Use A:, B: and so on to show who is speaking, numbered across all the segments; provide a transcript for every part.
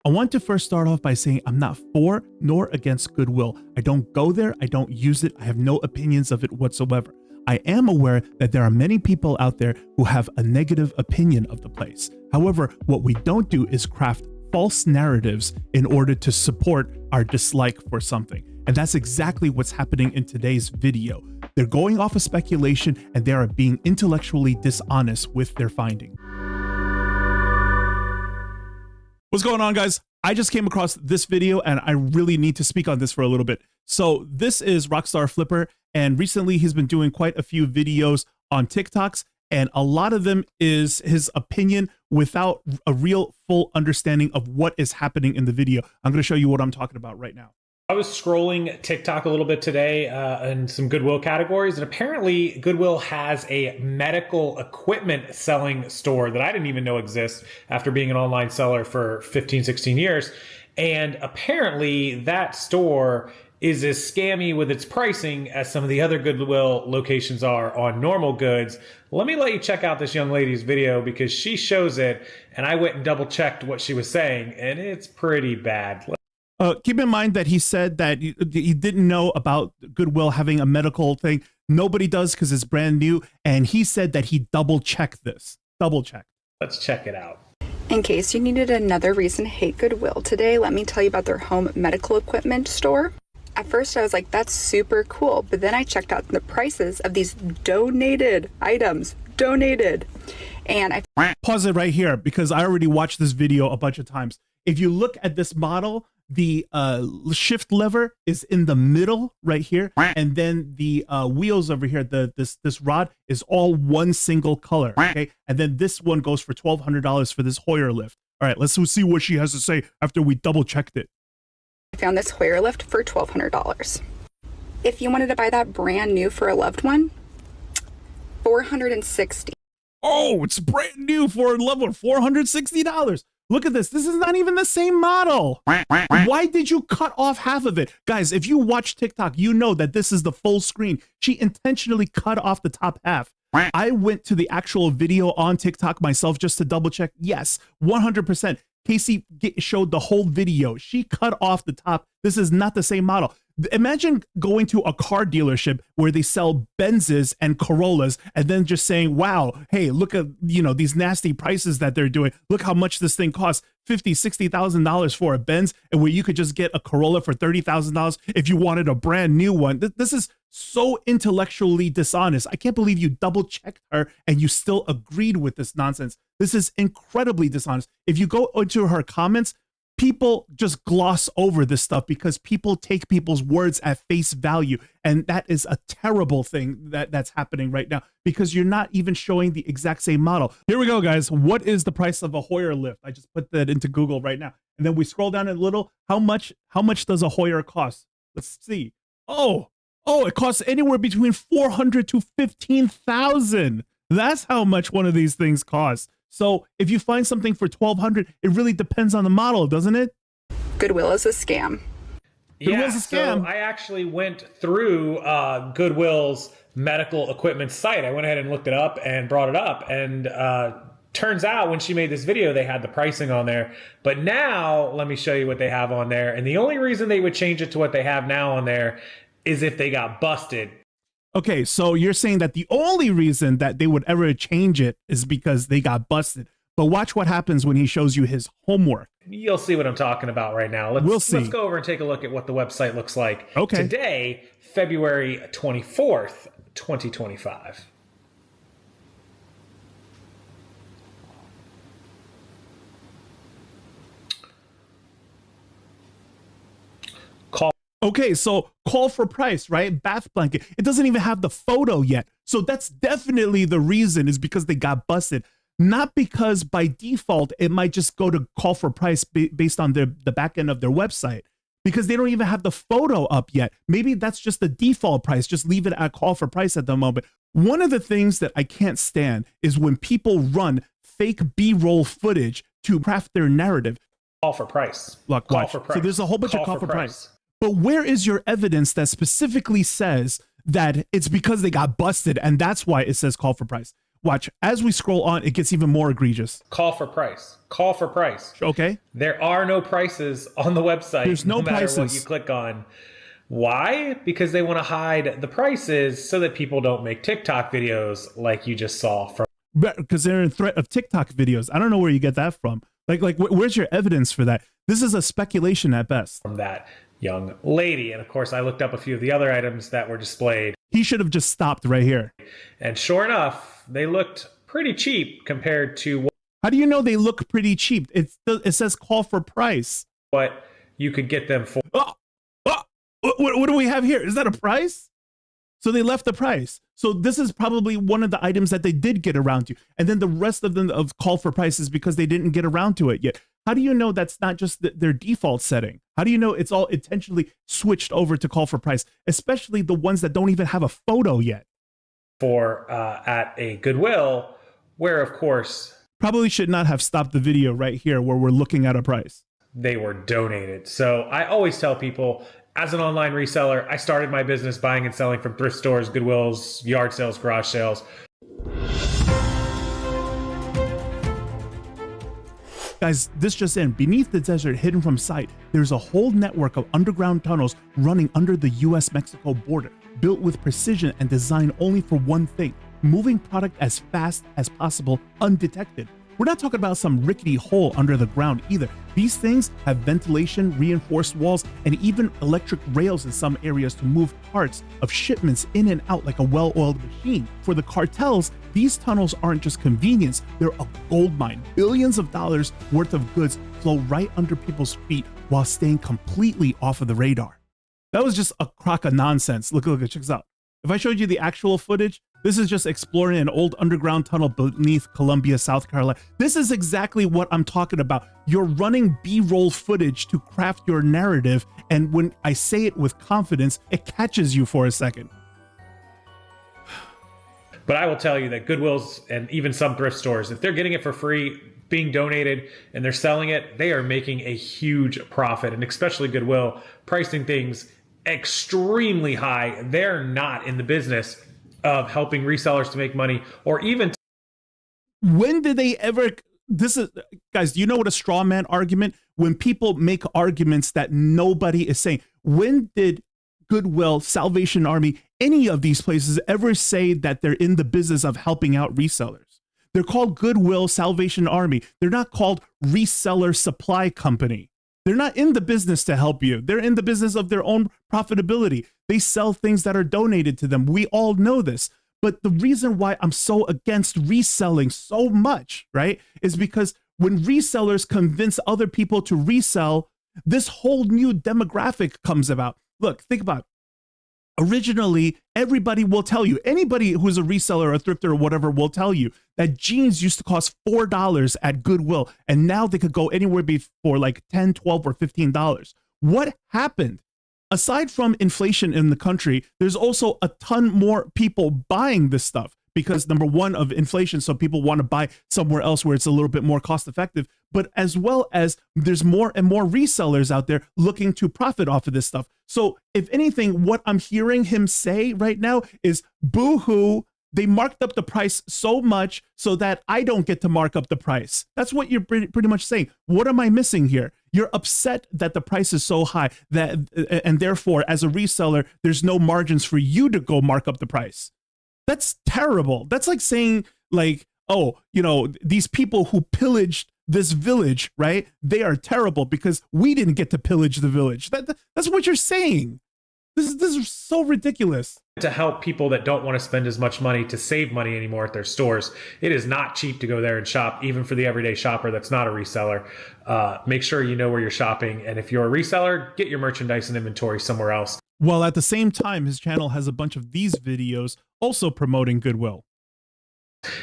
A: I want to first start off by saying I'm not for nor against Goodwill. I don't go there, I don't use it, I have no opinions of it whatsoever. I am aware that there are many people out there who have a negative opinion of the place. However, what we don't do is craft false narratives in order to support our dislike for something. And that's exactly what's happening in today's video. They're going off of speculation and they are being intellectually dishonest with their finding. What's going on, guys? I just came across this video and I really need to speak on this for a little bit. So this is Rockstar Flipper, and recently he's been doing quite a few videos on TikToks, and a lot of them is his opinion without a real full understanding of what is happening in the video. I'm going to show you what I'm talking about right now.
B: I was scrolling TikTok a little bit today in some Goodwill categories, and apparently Goodwill has a medical equipment selling store that I didn't even know exists after being an online seller for 15, 16 years. And apparently that store is as scammy with its pricing as some of the other Goodwill locations are on normal goods. Let me let you check out this young lady's video because she shows it, and I went and double checked what she was saying, and it's pretty bad.
A: Keep in mind that he said that he didn't know about Goodwill having a medical thing. Nobody does because it's brand new. And he said that he double checked this. Double checked.
B: Let's check it out.
C: In case you needed another reason to hate Goodwill today, let me tell you about their home medical equipment store. At first I was like, that's super cool. But then I checked out the prices of these donated items. Donated. And I
A: pause it right here because I already watched this video a bunch of times. If you look at this model, the shift lever is in the middle right here, and then the wheels over here, this rod is all one single color. Okay, and then this one goes for $1,200 for this Hoyer lift. All right, let's see what she has to say after we double checked it.
C: I found this Hoyer lift for $1,200. If you wanted to buy that brand new for a loved one, $460.
A: Oh, it's brand new for a loved one, $460. Look at this. This is not even the same model. Why did you cut off half of it? Guys, if you watch TikTok, you know that this is the full screen. She intentionally cut off the top half. I went to the actual video on TikTok myself just to double check. Yes, 100%. Casey showed the whole video. She cut off the top. This is not the same model. Imagine going to a car dealership where they sell Benzes and Corollas and then just saying, wow, hey, look at, these nasty prices that they're doing. Look how much this thing costs, $50,000, $60,000 for a Benz, and where you could just get a Corolla for $30,000 if you wanted a brand new one. This is so intellectually dishonest. I can't believe you double checked her and you still agreed with this nonsense. This is incredibly dishonest. If you go into her comments, people just gloss over this stuff because people take people's words at face value. And that is a terrible thing that's happening right now because you're not even showing the exact same model. Here we go, guys. What is the price of a Hoyer lift? I just put that into Google right now. And then we scroll down a little. How much does a Hoyer cost? Let's see. Oh, it costs anywhere between $400 to $15,000. That's how much one of these things costs. So if you find something for $1,200, it really depends on the model, doesn't it?
C: Goodwill is a scam.
B: Yeah, so I actually went through Goodwill's medical equipment site. I went ahead and looked it up and brought it up. And turns out when she made this video, they had the pricing on there. But now let me show you what they have on there. And the only reason they would change it to what they have now on there is if they got busted.
A: Okay, so you're saying that the only reason that they would ever change it is because they got busted. But watch what happens when he shows you his homework.
B: You'll see what I'm talking about right now. Let's go over and take a look at what the website looks like today, February 24th, 2025.
A: Okay, so call for price, right? Bath blanket. It doesn't even have the photo yet. So that's definitely the reason, is because they got busted. Not because by default, it might just go to call for price based on the back end of their website, because they don't even have the photo up yet. Maybe that's just the default price. Just leave it at call for price at the moment. One of the things that I can't stand is when people run fake B-roll footage to craft their narrative.
B: Call for price.
A: Look,
B: call
A: watch.
B: for price.
A: So there's a whole bunch of call for price. But where is your evidence that specifically says that it's because they got busted and that's why it says call for price? Watch, as we scroll on, it gets even more egregious.
B: Call for price. Call for price.
A: Okay.
B: There are no prices on the website.
A: There's no
B: matter
A: prices.
B: what you click on. Why? Because they want to hide the prices so that people don't make TikTok videos like you just saw from.
A: Because they're in threat of TikTok videos. I don't know where you get that from. Where's your evidence for that? This is a speculation at best.
B: From that young lady. And of course, I looked up a few of the other items that were displayed.
A: He should have just stopped right here.
B: And sure enough, they looked pretty cheap compared to
A: How do you know they look pretty cheap? It says call for price.
B: what you could get them for.
A: What do we have here? Is that a price? So they left the price. So this is probably one of the items that they did get around to. And then the rest of them of call for prices because they didn't get around to it yet. How do you know that's not just their default setting? How do you know it's all intentionally switched over to call for price, especially the ones that don't even have a photo yet?
B: For at a Goodwill, where of course
A: probably should not have stopped the video right here where we're looking at a price.
B: They were donated. So I always tell people, as an online reseller, I started my business buying and selling from thrift stores, Goodwills, yard sales, garage sales.
A: Guys, this just in. Beneath the desert, hidden from sight, there's a whole network of underground tunnels running under the US-Mexico border, built with precision and designed only for one thing: moving product as fast as possible undetected. We're not talking about some rickety hole under the ground either. These things have ventilation, reinforced walls, and even electric rails in some areas to move parts of shipments in and out like a well-oiled machine. For the cartels, these tunnels aren't just convenience, they're a gold mine. Billions of dollars worth of goods flow right under people's feet while staying completely off of the radar. That was just a crock of nonsense. Look, check this out. If I showed you the actual footage, this is just exploring an old underground tunnel beneath Columbia, South Carolina. This is exactly what I'm talking about. You're running B-roll footage to craft your narrative, and when I say it with confidence, it catches you for a second.
B: But I will tell you that Goodwills and even some thrift stores, if they're getting it for free, being donated, and they're selling it, they are making a huge profit. And especially Goodwill, pricing things extremely high. They're not in the business of helping resellers to make money, or even
A: when did they ever? This is, guys, do you know what a straw man argument? When people make arguments that nobody is saying. When did Goodwill, Salvation Army, any of these places ever say that they're in the business of helping out resellers? They're called Goodwill, Salvation Army. They're not called Reseller Supply Company. They're not in the business to help you. They're in the business of their own profitability. They sell things that are donated to them. We all know this. But the reason why I'm so against reselling so much, right, is because when resellers convince other people to resell, this whole new demographic comes about. Look, think about it. Originally, everybody will tell you, anybody who's a reseller or a thrifter or whatever will tell you that jeans used to cost $4 at Goodwill, and now they could go anywhere for like $10, $12, or $15. What happened? Aside from inflation in the country, there's also a ton more people buying this stuff because, number one, of inflation, so people want to buy somewhere else where it's a little bit more cost effective, but as well as there's more and more resellers out there looking to profit off of this stuff. So if anything, what I'm hearing him say right now is, boo-hoo, they marked up the price so much so that I don't get to mark up the price. That's what you're pretty much saying. What am I missing here? You're upset that the price is so high that, and therefore, as a reseller, there's no margins for you to go mark up the price. That's terrible. That's like saying, like, oh, you know, these people who pillaged this village, right? They are terrible because we didn't get to pillage the village. That's what you're saying. This is so ridiculous.
B: To help people that don't want to spend as much money to save money anymore at their stores. It is not cheap to go there and shop, even for the everyday shopper that's not a reseller. Make sure you know where you're shopping. And if you're a reseller, get your merchandise and inventory somewhere else.
A: While at the same time, his channel has a bunch of these videos also promoting Goodwill.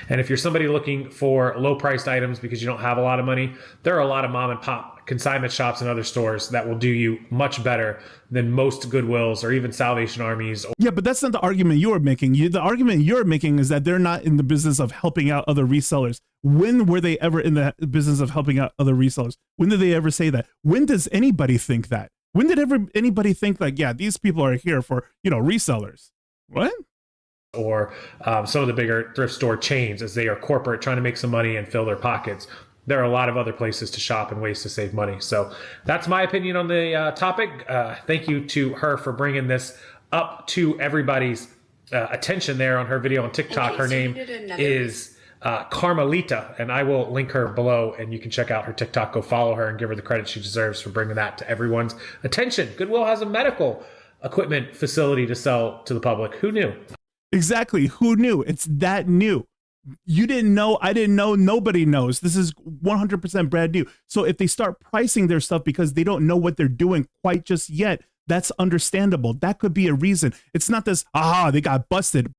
B: And if you're somebody looking for low-priced items because you don't have a lot of money, there are a lot of mom and pop consignment shops and other stores that will do you much better than most Goodwills or even Salvation Armies.
A: Yeah, but that's not the argument you're making. The argument you're making is that they're not in the business of helping out other resellers. When were they ever in the business of helping out other resellers? When did they ever say that? When does anybody think that? When did ever anybody think like, yeah, these people are here for, you know, resellers? What?
B: or some of the bigger thrift store chains, as they are corporate trying to make some money and fill their pockets. There are a lot of other places to shop and ways to save money. So that's my opinion on the topic. Thank you to her for bringing this up to everybody's attention there on her video on TikTok. Her name is Carmelita, and I will link her below, and you can check out her TikTok. Go follow her and give her the credit she deserves for bringing that to everyone's attention. Goodwill has a medical equipment facility to sell to the public. Who knew?
A: Exactly. Who knew? It's that new. You didn't know. I didn't know. Nobody knows. This is 100% brand new. So if they start pricing their stuff because they don't know what they're doing quite just yet, that's understandable. That could be a reason. It's not this, aha, they got busted.